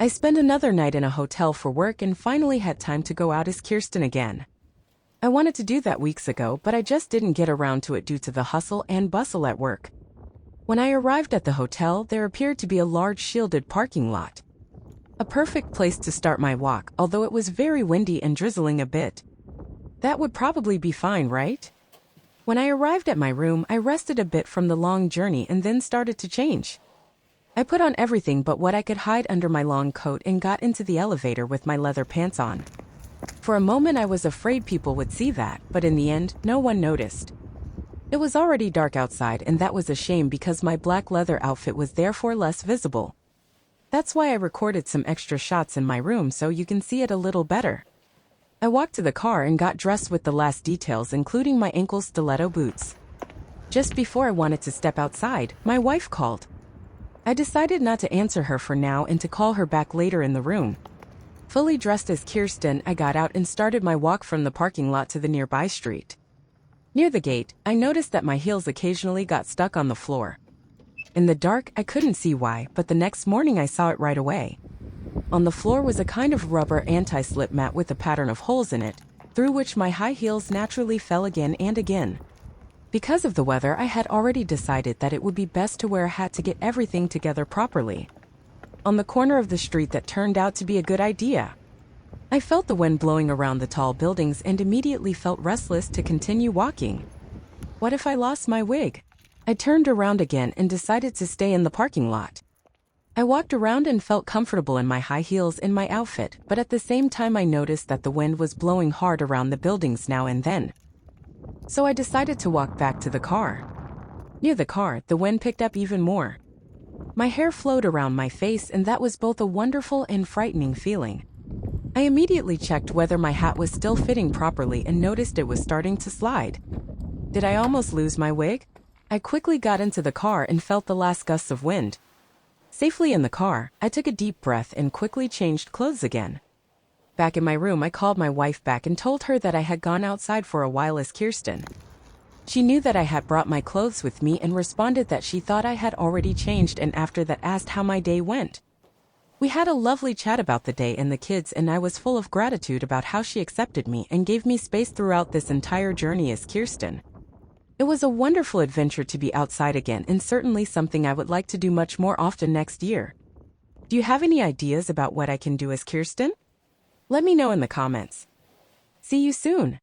I spent another night in a hotel for work and finally had time to go out as Kirsten again. I wanted to do that weeks ago, but I just didn't get around to it due to the hustle and bustle at work. When I arrived at the hotel, there appeared to be a large shielded parking lot. A perfect place to start my walk, although it was very windy and drizzling a bit. That would probably be fine, right? When I arrived at my room, I rested a bit from the long journey and then started to change. I put on everything but what I could hide under my long coat and got into the elevator with my leather pants on. For a moment I was afraid people would see that, but in the end, no one noticed. It was already dark outside and that was a shame because my black leather outfit was therefore less visible. That's why I recorded some extra shots in my room so you can see it a little better. I walked to the car and got dressed with the last details, including my ankle stiletto boots. Just before I wanted to step outside, my wife called. I decided not to answer her for now and to call her back later in the room. Fully dressed as Kirsten, I got out and started my walk from the parking lot to the nearby street. Near the gate, I noticed that my heels occasionally got stuck on the floor. In the dark, I couldn't see why, but the next morning I saw it right away. On the floor was a kind of rubber anti-slip mat with a pattern of holes in it, through which my high heels naturally fell again and again. Because of the weather, I had already decided that it would be best to wear a hat to get everything together properly. On the corner of the street, that turned out to be a good idea. I felt the wind blowing around the tall buildings and immediately felt restless to continue walking. What if I lost my wig? I turned around again and decided to stay in the parking lot. I walked around and felt comfortable in my high heels in my outfit, but at the same time I noticed that the wind was blowing hard around the buildings now and then. So I decided to walk back to the car. Near the car, the wind picked up even more. My hair flowed around my face and that was both a wonderful and frightening feeling. I immediately checked whether my hat was still fitting properly and noticed it was starting to slide. Did I almost lose my wig? I quickly got into the car and felt the last gusts of wind. Safely in the car, I took a deep breath and quickly changed clothes again. Back in my room, I called my wife back and told her that I had gone outside for a while as Kirsten. She knew that I had brought my clothes with me and responded that she thought I had already changed, and after that asked how my day went. We had a lovely chat about the day and the kids, and I was full of gratitude about how she accepted me and gave me space throughout this entire journey as Kirsten. It was a wonderful adventure to be outside again and certainly something I would like to do much more often next year. Do you have any ideas about what I can do as Kirsten? Let me know in the comments. See you soon!